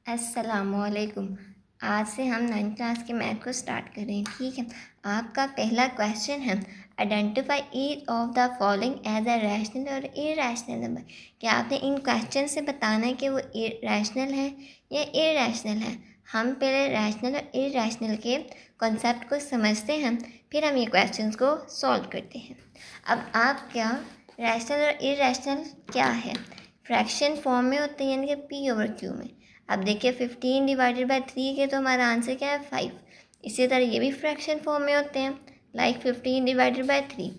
अस्सलामुअलैकुम। आज से हम 9th क्लास के मैथ को स्टार्ट कर रहे हैं, ठीक है। आपका पहला क्वेश्चन है, identify each of the following as a rational और इरैशनल नंबर। क्या आपने इन क्वेश्चन से बताना है कि वो रैशनल है या इरैशनल है। हम पहले रैशनल और इरैशनल के कॉन्सेप्ट को समझते हैं, फिर हम ये क्वेश्चन को सॉल्व करते हैं। अब आप क्या रैशनल और इरैशनल क्या है, फ्रैक्शन फॉर्म में होते हैं, यानी कि P/Q में। अब देखिए 15 डिवाइडेड बाय 3 के तो हमारा आंसर क्या है 5। इसी तरह ये भी फ्रैक्शन फॉर्म में होते हैं, लाइक 15 डिवाइडेड बाय 3।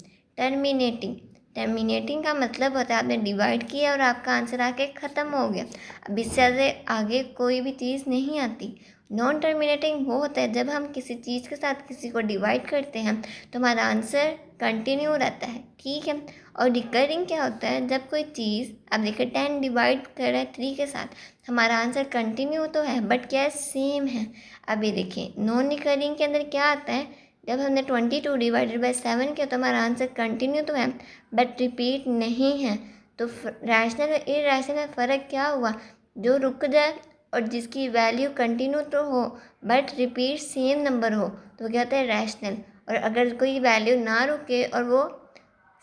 टर्मिनेटिंग का मतलब होता है आपने डिवाइड किया और आपका आंसर आके ख़त्म हो गया। अब इससे ज़्यादा आगे कोई भी चीज़ नहीं आती। नॉन टर्मिनेटिंग वो होता है जब हम किसी चीज़ के साथ किसी को डिवाइड करते हैं तो हमारा आंसर कंटिन्यू रहता है, ठीक है। और रिकरिंग क्या होता है, जब कोई चीज़ अब देखिए 10 डिवाइड कर रहा है 3 के साथ, हमारा आंसर कंटिन्यू तो है बट क्या है, सेम है। अब ये देखिए नॉन रिकरिंग के अंदर क्या आता है, जब हमने 22 डिवाइडेड बाय 7 किया तो हमारा आंसर कंटिन्यू तो है बट रिपीट नहीं है। तो रैशनल और इरैशनल में फ़र्क क्या हुआ, जो रुक जाए और जिसकी वैल्यू कंटिन्यू तो हो बट रिपीट सेम नंबर हो तो क्या होता है रैशनल। और अगर कोई वैल्यू ना रुके और वो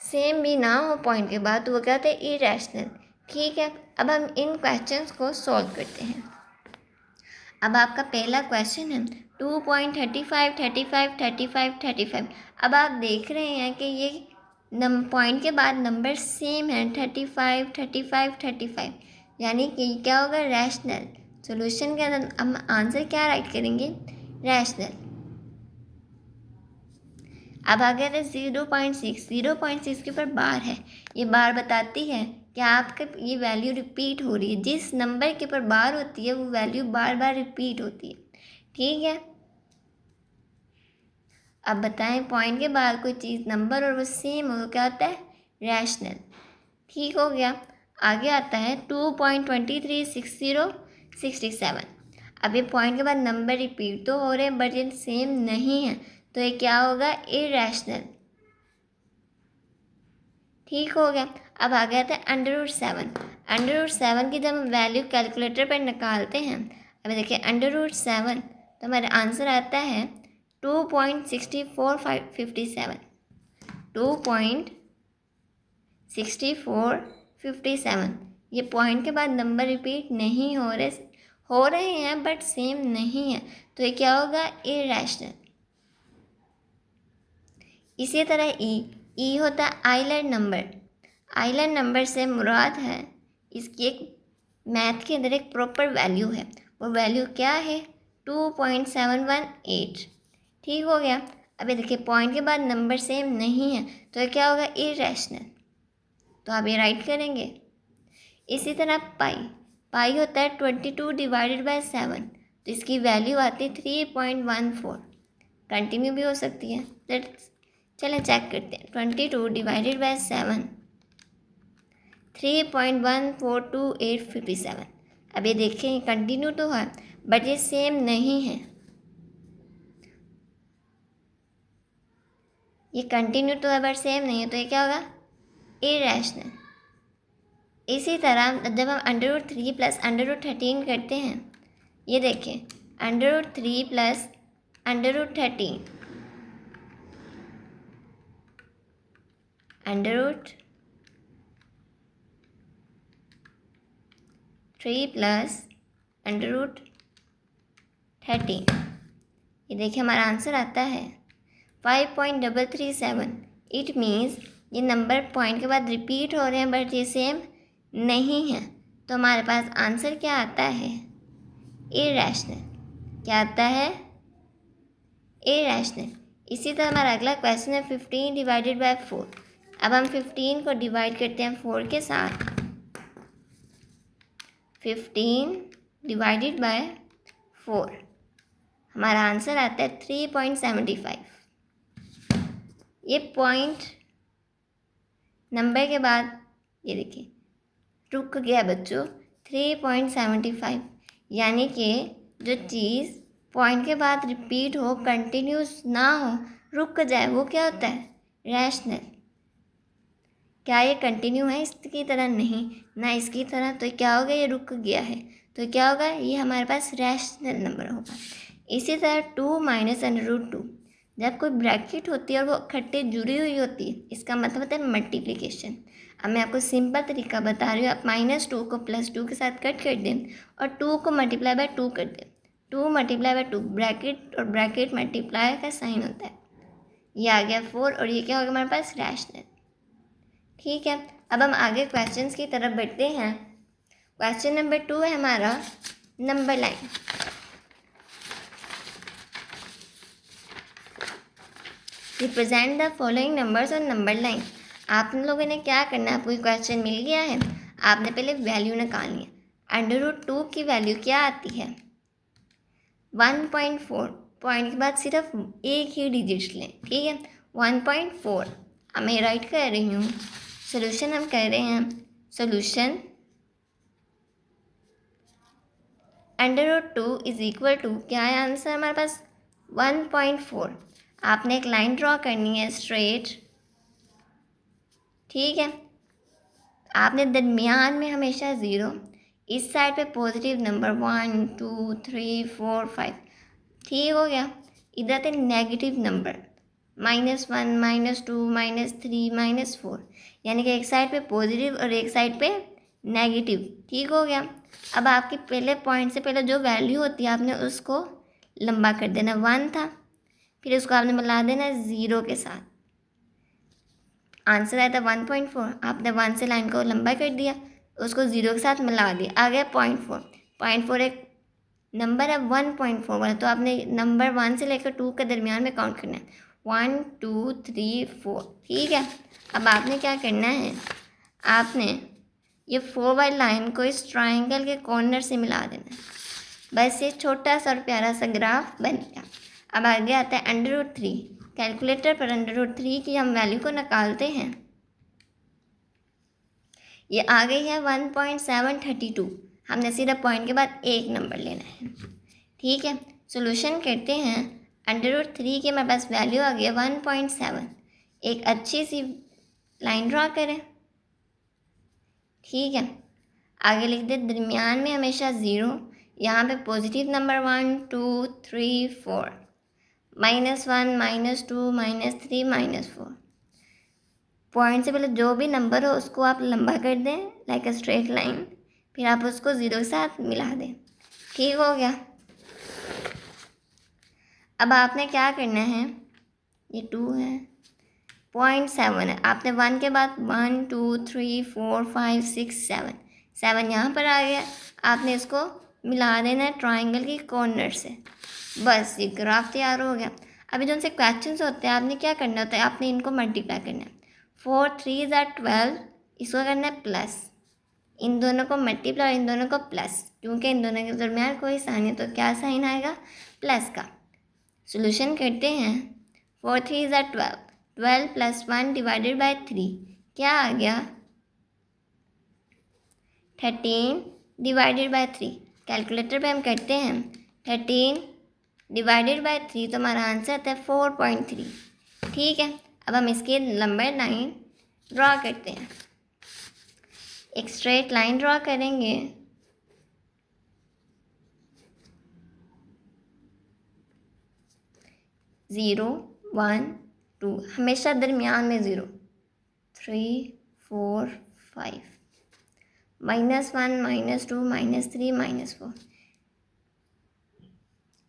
सेम भी ना हो पॉइंट के बाद तो वो क्या होता है इरैशनल, ठीक है। अब हम इन क्वेश्चंस को सॉल्व करते हैं। अब आपका पहला क्वेश्चन है 2.35 35 35 35। अब आप देख रहे हैं कि ये पॉइंट के बाद नंबर सेम है 35 35 35, यानी कि क्या होगा रैशनल। सॉल्यूशन के अंदर हम आंसर क्या राइट करेंगे, रैशनल। अब आ गया था 0.6 के ऊपर बार है, ये बार बताती है कि आपके ये वैल्यू रिपीट हो रही है। जिस नंबर के ऊपर बार होती है वो वैल्यू बार बार रिपीट होती है, ठीक है। अब बताएं पॉइंट के बाद कोई चीज़ नंबर और वो सेम हो क्या होता है, रैशनल, ठीक हो गया। आगे आता है 2.236067। अब ये पॉइंट के बाद नंबर रिपीट तो हो रहे हैं बट ये सेम नहीं है, तो ये क्या होगा, इरैशनल, ठीक हो गया। अब आ गया था √7। √7 की जब हम वैल्यू कैलकुलेटर पर निकालते हैं, अभी देखिए √7 तो हमारा आंसर आता है 2.6457। 2.6457। ये पॉइंट के बाद नंबर रिपीट नहीं हो रहे हैं बट सेम नहीं है, तो ये क्या होगा, इरैशनल। इसी तरह ई होता है आइलैंड नंबर। आइलैंड नंबर से मुराद है इसकी एक मैथ के अंदर एक प्रॉपर वैल्यू है, वो वैल्यू क्या है, 2.718, ठीक हो गया। अभी देखिए पॉइंट के बाद नंबर सेम नहीं है तो क्या होगा, इरैशनल, तो आप ये राइट करेंगे। इसी तरह पाई होता है 22 डिवाइडेड बाय 7, तो इसकी वैल्यू आती है 3.14। कंटिन्यू भी हो सकती है, चलें चेक करते हैं। 22 डिवाइडेड बाय 7, 3.142857। अब ये देखें कंटिन्यू तो है बट ये सेम नहीं है, ये कंटिन्यू तो है बट सेम नहीं है, तो ये क्या होगा, इरैशनल। इसी तरह जब हम √3 प्लस √13 करते हैं, ये देखें √3 प्लस √13, √3 प्लस √13, ये देखिए हमारा आंसर आता है 5.337। इट मीन्स ये नंबर पॉइंट के बाद रिपीट हो रहे हैं बट ये सेम नहीं है, तो हमारे पास आंसर क्या आता है, इरैशनल। क्या आता है, इरैशनल। इसी तरह हमारा अगला क्वेश्चन है 15 डिवाइडेड बाय 4। अब हम 15 को डिवाइड करते हैं 4 के साथ। 15 डिवाइडेड बाय 4, हमारा आंसर आता है 3.75। ये पॉइंट नंबर के बाद ये देखिए रुक गया बच्चों, 3.75, यानी कि जो चीज़ पॉइंट के बाद रिपीट हो, कंटिन्यूस ना हो, रुक जाए, वो क्या होता है, रैशनल। क्या ये कंटिन्यू है इसकी तरह, नहीं ना इसकी तरह, तो क्या हो गया, ये रुक गया है, तो तो क्या होगा, ये हमारे पास रैशनल नंबर होगा। इसी तरह 2 माइनस √2, जब कोई ब्रैकेट होती है और वो इकट्ठे जुड़ी हुई होती है, इसका मतलब होता है मल्टीप्लिकेशन। अब मैं आपको सिंपल तरीका बता रही हूँ, आप -2 को +2 के साथ कट कर दें और 2 को मल्टीप्लाई बाय 2 कर दें। 2 मल्टीप्लाई बाय 2, ब्रैकेट और ब्रैकेट मल्टीप्लाई का साइन होता है। ये आ गया 4 और ये क्या होगा हमारे पास, रैशनल। ठीक है, अब हम आगे क्वेश्चंस की तरफ बढ़ते हैं। क्वेश्चन नंबर 2 है हमारा number line. Represent the following numbers on number line. आप लोगों ने क्या करना है, आपको क्वेश्चन मिल गया है, आपने पहले वैल्यू निकालनी है। √2 की वैल्यू क्या आती है, 1.4। पॉइंट के बाद सिर्फ एक ही डिजिट लें, ठीक है, 1.4। अब मैं राइट कर रही हूँ, सोल्यूशन हम कर रहे हैं। सोल्यूशन √2 इज इक्वल टू, क्या है आंसर हमारे पास, 1.4। आपने एक लाइन ड्रॉ करनी है स्ट्रेट, ठीक है। आपने दरमियान में हमेशा 0, इस साइड पे पॉजिटिव नंबर 1 2 3 4 5, ठीक हो गया। इधर थे नेगेटिव नंबर -1 -2 -3 -4, यानी कि एक साइड पे पॉजिटिव और एक साइड पे नेगेटिव, ठीक हो गया। अब आपकी पहले पॉइंट से पहले जो वैल्यू होती है आपने उसको लंबा कर देना, 1 था, फिर उसको आपने मिला देना 0 के साथ। आंसर आया था 1.4, आपने 1 से लाइन को लंबा कर दिया, उसको 0 के साथ मिला दिया, आ गया 0.4। 0.4 एक नंबर है 1.4 वाला, तो आपने नंबर 1 से लेकर 2 के दरमियान में काउंट करना है, 1 2 3 4, ठीक है। अब आपने क्या करना है, आपने ये 4 वाली लाइन को इस ट्राइंगल के कॉर्नर से मिला देना है, बस ये छोटा सा और प्यारा सा ग्राफ बन गया। अब आगे आता है √3। कैलकुलेटर पर √3 की हम वैल्यू को निकालते हैं, ये आ गई है 1.732। हमने सिर्फ पॉइंट के बाद एक नंबर लेना है, ठीक है। सॉल्यूशन करते हैं, √3 की हमारे पास वैल्यू आ गई 1.7। एक अच्छी सी लाइन ड्रॉ करें, ठीक है। आगे लिख दे दरमियान में हमेशा 0, यहाँ पे पॉजिटिव नंबर 1 2 3 4, -1 -2 -3 -4। पॉइंट से पहले जो भी नंबर हो उसको आप लंबा कर दें लाइक अ स्ट्रेट लाइन, फिर आप उसको 0 के साथ मिला दें, ठीक हो गया। अब आपने क्या करना है, ये 2 है, 0.7 है, आपने 1 के बाद 1 2 3 4 5 6 7, 7 यहाँ पर आ गया, आपने इसको मिला देना है ट्राइंगल की कॉर्नर से, बस ये ग्राफ तैयार हो गया। अभी जो उनसे क्वेश्चन होते हैं आपने क्या करना होता है, आपने इनको मल्टीप्लाई करना है। 4 3 12, इसको करना है प्लस, इन दोनों को मल्टीप्लाई और इन दोनों को प्लस, क्योंकि इन दोनों के दरमियान कोई साइन है तो क्या साइन आएगा, प्लस का। सॉल्यूशन करते हैं, 4 3 12, 12 + 1 डिवाइडेड बाय 3, क्या आ गया, 13 डिवाइडेड बाय 3। कैलकुलेटर पे हम करते हैं, 13 डिवाइडेड बाय 3, तो हमारा आंसर आता है 4.3, ठीक है। अब हम इसके नंबर लाइन ड्रॉ करते हैं, एक स्ट्रेट लाइन ड्रॉ करेंगे, ज़ीरो 1 2, हमेशा दरमियान में 0 3 4 5, -1 -2 -3 -4।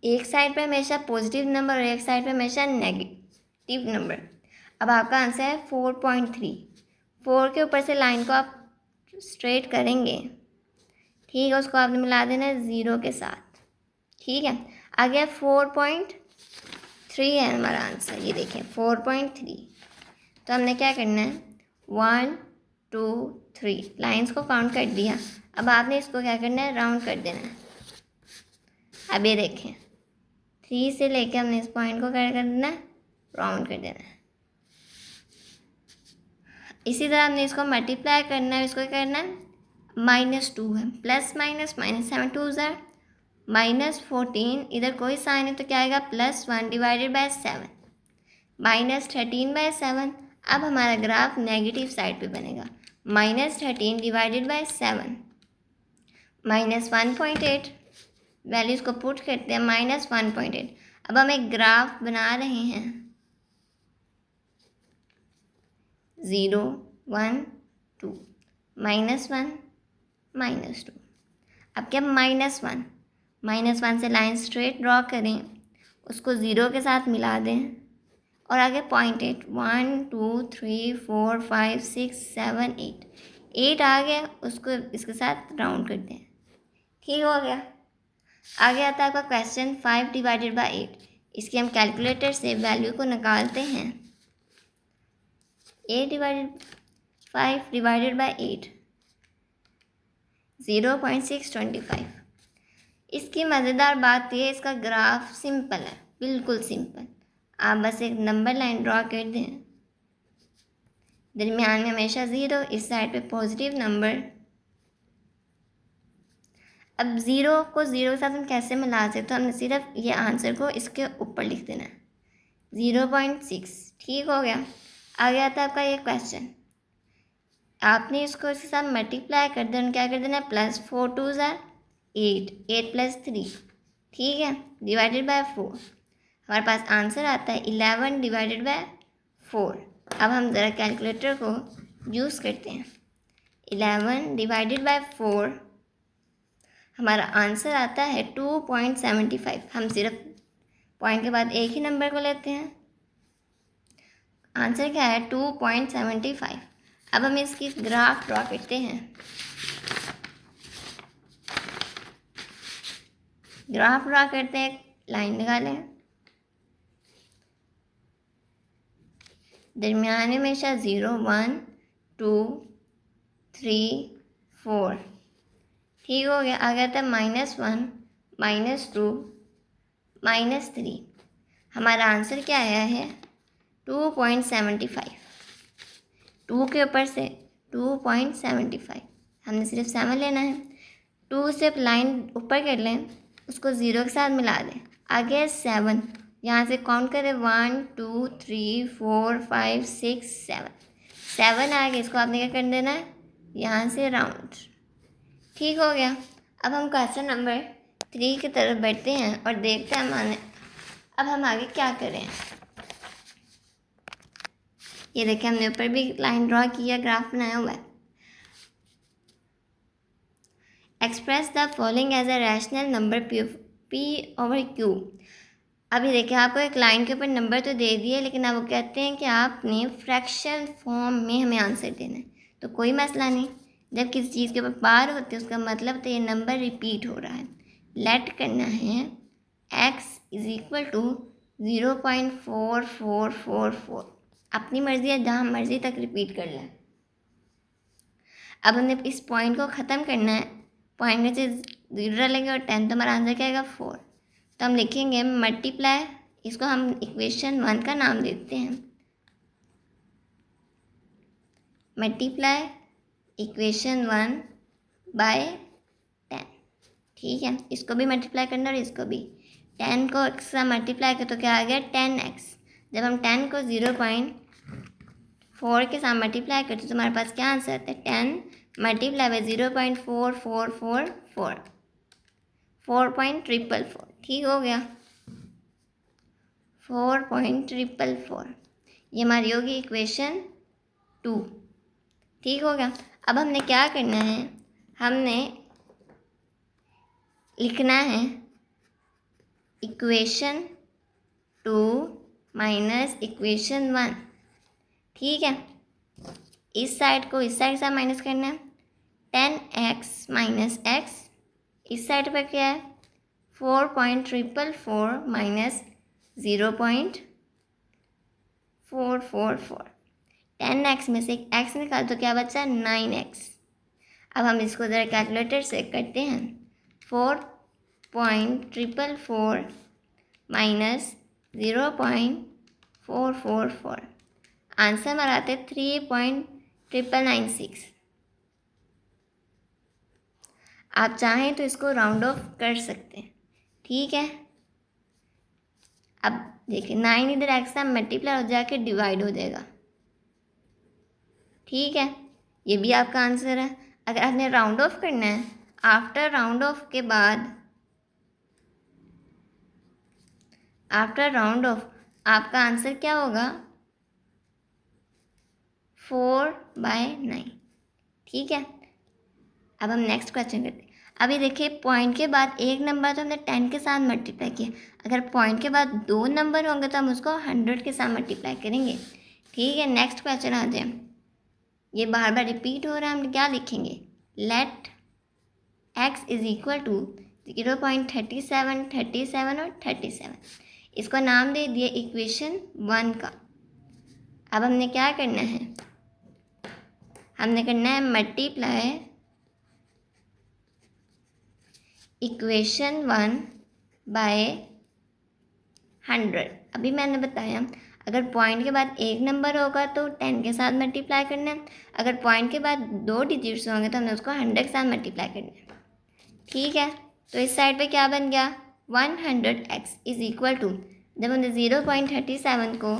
एक साइड पे हमेशा पॉजिटिव नंबर और एक साइड पे हमेशा नेगेटिव नंबर। अब आपका आंसर है 4.3। 4 के ऊपर से लाइन को आप स्ट्रेट करेंगे, ठीक है, उसको आपने मिला देना है 0 के साथ, ठीक है। आ गया 4.3 है हमारा आंसर, ये देखें 4.3। तो हमने क्या करना है, 1 2 3 लाइन्स को काउंट कर दिया। अब आपने इसको क्या करना है, राउंड कर देना है। अब ये देखें 3 से लेके हमने इस पॉइंट को क्या कर देना है, राउंड कर देना है। इसी तरह हमने इसको मल्टीप्लाई करना है, इसको क्या करना है, -2 है, प्लस माइनस माइनस 7 2 ज़ार -14, इधर कोई साइन है तो क्या आएगा, +1 डिवाइडेड बाय 7, -13/7। अब हमारा ग्राफ नेगेटिव साइड पे बनेगा, -13 डिवाइडेड बाय 7, -1.8, वैल्यूज़ को पुट करते हैं -1.8। अब हम एक ग्राफ बना रहे हैं 0 1 2 -1 -2। अब क्या -1 से लाइन स्ट्रेट ड्रॉ करें, उसको 0 के साथ मिला दें और आगे 0.8 1 2 3 4 5 6 7 8 आ गया, उसको इसके साथ राउंड करते हैं। ठीक हो गया। आगे आता है आपका क्वेश्चन 5 डिवाइडेड बाई 8। इसकी हम कैलकुलेटर से वैल्यू को निकालते हैं। 5 डिवाइडेड बाई 8 0.625। इसकी मज़ेदार बात यह है, इसका ग्राफ सिंपल है, बिल्कुल सिंपल। आप बस एक नंबर लाइन ड्रॉ कर दें, दरमियान में हमेशा 0, इस साइड पे पॉजिटिव नंबर। अब 0 को 0 के साथ हम कैसे मिला सकते, तो हमने सिर्फ ये आंसर को इसके ऊपर लिख देना है 0.6। ठीक हो गया। आगे आता है आपका ये क्वेश्चन, आपने इसको इसके साथ मल्टीप्लाई कर देना, क्या कर देना है +4 2 8 8 + 3, ठीक है, डिवाइडेड बाय 4। हमारे पास आंसर आता है 11 डिवाइडेड बाय 4। अब हम ज़रा कैलकुलेटर को यूज़ करते हैं। 11 डिवाइडेड बाय 4, हमारा आंसर आता है 2.75। हम सिर्फ पॉइंट के बाद एक ही नंबर को लेते हैं, आंसर क्या है 2.75। अब हम इसकी ग्राफ ड्रॉ करते हैं। ग्राफ ड्रॉ करते हैं, लाइन निकालें, दरमियान में हमेशा 0 1 2 3 4। ठीक हो गया। आ गया था -1 -2 -3। हमारा आंसर क्या आया है 2.75। 2 के ऊपर से 2.75, हमने सिर्फ 7 लेना है। 2 से लाइन ऊपर कर लें, उसको 0 के साथ मिला दें, आगे 7, यहाँ से काउंट करें 1 2 3 4 5 6 7 आ गया। इसको आपने क्या कर देना है, यहाँ से राउंड। ठीक हो गया। अब हम क्वेश्चन नंबर 3 की तरफ बढ़ते हैं और देखते हैं अब हम आगे क्या करें। ये देखिए, हमने ऊपर भी लाइन ड्रॉ किया, ग्राफ बनाया हुआ है। Express the following as a rational number P/Q। अभी देखिए, आपको एक लाइन के ऊपर नंबर तो दे दिए, लेकिन अब वो कहते हैं कि आपने फ्रैक्शन फॉर्म में हमें आंसर देना है। तो कोई मसला नहीं, जब किसी चीज़ के ऊपर बार होते हैं उसका मतलब तो ये नंबर रिपीट हो रहा है। लेट करना है x = 0.4444। अपनी मर्ज़ी है, जहाँ मर्ज़ी तक रिपीट कर लें। अब हमने इस पॉइंट को ख़त्म करना है, पॉइंट में से 0 डालेंगे और 10, तो हमारा आंसर क्या आएगा 4। तो हम लिखेंगे मल्टीप्लाई, इसको हम इक्वेशन 1 का नाम देते हैं, मल्टीप्लाई इक्वेशन 1 बाय 10। ठीक है, इसको भी मल्टीप्लाई करना और इसको भी। 10 को x से मल्टीप्लाई करें तो क्या आ गया 10x। जब हम 10 को 0.4 के साथ मल्टीप्लाई करते तो हमारे पास क्या आंसर आता है 10 मल्टीप्लाई बाई 0.4444 4.444। ठीक हो गया, 4.444, ये हमारी होगी इक्वेशन 2। ठीक हो गया। अब हमने क्या करना है, हमने लिखना है इक्वेशन 2 माइनस इक्वेशन 1। ठीक है, इस साइड को इस साइड से माइनस करना है, 10x माइनस x। इस साइड पर क्या है 4.444 माइनस 0.444। 10x में से x निकाल तो क्या बचा 9x। अब हम इसको ज़रा कैलकुलेटर से करते हैं, 4.444 माइनस 0.444, आंसर हमारा आता है 3.996। आप चाहें तो इसको राउंड ऑफ कर सकते हैं। ठीक है, अब देखिए 9 इधर x से मल्टीप्लाई हो जाके डिवाइड हो जाएगा। ठीक है, ये भी आपका आंसर है। अगर आपने राउंड ऑफ करना है, आफ्टर राउंड ऑफ के बाद, आफ्टर राउंड ऑफ आपका आंसर क्या होगा? 4/9। ठीक है, अब हम नेक्स्ट क्वेश्चन करते हैं। अभी देखिए पॉइंट के बाद एक नंबर तो हमने 10 के साथ मल्टीप्लाई किया, अगर पॉइंट के बाद 2 नंबर होंगे तो हम उसको 100 के साथ मल्टीप्लाई करेंगे। ठीक है, नेक्स्ट क्वेश्चन आ जाए। ये बार बार रिपीट हो रहा है, हम क्या लिखेंगे? Let x is equal to 0.37, 37 और 37। इसको नाम दे दिए इक्वेशन 1 का। अब हमने क्या करना है? हमने करना है मल्टीप्लाई इक्वेशन 1 बाय 100। अभी मैंने बताया अगर पॉइंट के बाद एक नंबर होगा तो 10 के साथ मल्टीप्लाई करना है, अगर पॉइंट के बाद 2 डिजिट्स होंगे तो हमने उसको 100 के साथ मल्टीप्लाई करना है। ठीक है, तो इस साइड पे क्या बन गया? 100x इज इक्वल टू, जब हमने 0.37 को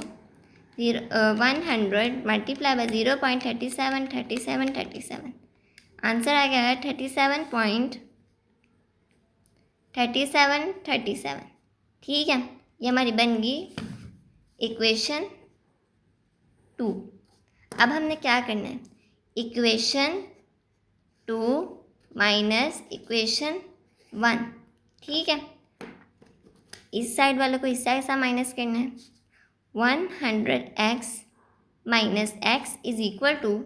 100 मल्टीप्लाई बाय 0.37, 37, 37, आंसर आ गया है 37.37। ठीक है, ये हमारी बन गई इक्वेशन 2। अब हमने क्या करना है? Equation 2 minus equation 1। ठीक है, इस साइड वाले को इस साइड से माइनस करना है। 100x minus x is equal to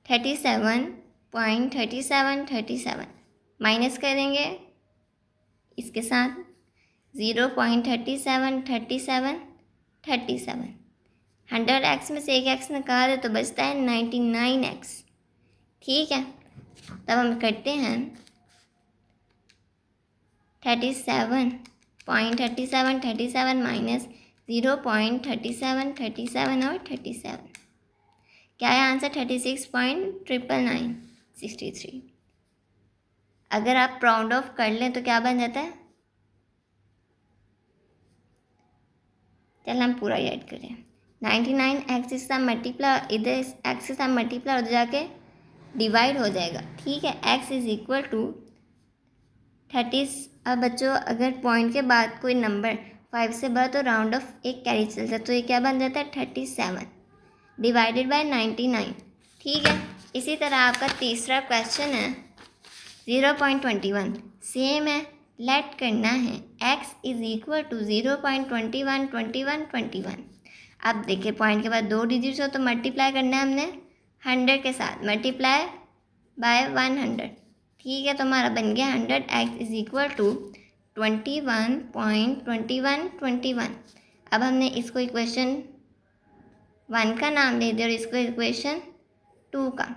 37.3737 minus करेंगे इसके साथ 0.3737 37। 100x में से एक x निकाल दे तो बचता है 99x। ठीक है, तब हम करते हैं 37.3737 माइनस 0.3737 और 37, क्या है आंसर? 36.99963। अगर आप राउंड ऑफ कर लें तो क्या बन जाता है? चल हम पूरा ऐड करें। 99x के साथ मल्टीप्लाई, इधर x के साथ मल्टीप्लाई उधर जाके डिवाइड हो जाएगा। ठीक है, x इज इक्वल टू 30। अब बच्चों अगर पॉइंट के बाद कोई नंबर 5 से बढ़ा तो राउंड ऑफ एक कैरी चल जाता, तो ये क्या बन जाता है? 37 डिवाइडेड बाय 99। ठीक है, इसी तरह आपका तीसरा क्वेश्चन है 0.21, सेम है, लेट करना है x इज इक्वल टू 0.21 21 21। अब देखिए पॉइंट के बाद 2 डिजिट्स हो तो मल्टीप्लाई करना है हमने 100 के साथ, मल्टीप्लाई बाय 100। ठीक है, तो हमारा बन गया 100x इज इक्वल टू 21.2121। अब हमने इसको इक्वेशन 1 का नाम दे दिया और इसको इक्वेशन 2 का।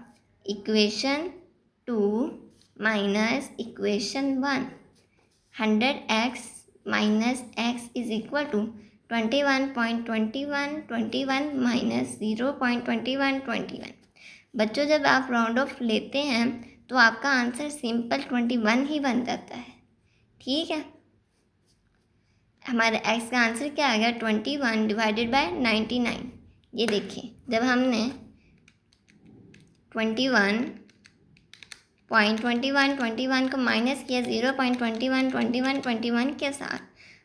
Equation 2 minus equation 1, 100x minus x is equal to 21.2121 minus 0.2121। बच्चों जब आप राउंड ऑफ लेते हैं तो आपका आंसर सिंपल 21 ही बन जाता है। ठीक है, हमारे x का आंसर क्या आ गया? 21 डिवाइडेड बाय 99। ये देखिए जब हमने 21.2121 को माइनस किया 0.212121 के साथ,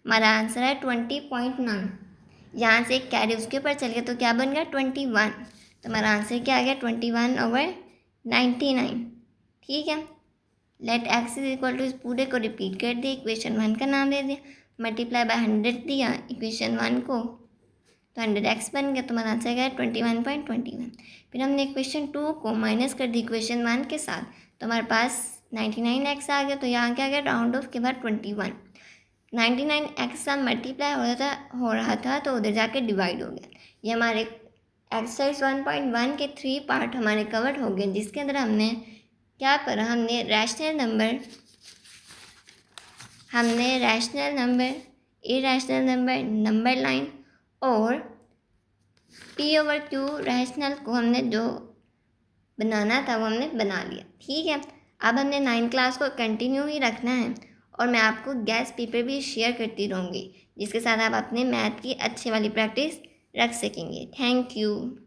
हमारा आंसर है 20.9। यहाँ से एक कैरी उसके ऊपर चल गया तो क्या बन गया? 21। तो हमारा आंसर क्या आ गया? 21/99। ठीक है, let x is equal to, इस पूरे को रिपीट कर दिया, इक्वेशन 1 का नाम दे दिया, मल्टीप्लाई बाय 100 दिया इक्वेशन 1 को, तो 100x बन गया, तो हमारा आंसर गया 21.21। फिर हमने इक्वेशन 2 को माइनस कर दी इक्वेशन 1 के साथ, तो हमारे पास 99x आ गया। तो यहाँ क्या गया? राउंड ऑफ के बाद 21। 99x साथ मल्टीप्लाई हो रहा था तो उधर जाके डिवाइड हो गया। ये हमारे एक्सरसाइज 1.1 के 3 पार्ट हमारे कवर हो गए, जिसके अंदर हमने क्या पढ़ा? हमने rational number, irrational number, number line और P/Q रैशनल को हमने जो बनाना था वो हमने बना लिया। ठीक है, अब हमने 9th क्लास को कंटिन्यू ही रखना है और मैं आपको गेस्ट पेपर भी शेयर करती रहूँगी, जिसके साथ आप अपने मैथ की अच्छी वाली प्रैक्टिस रख सकेंगे। Thank you.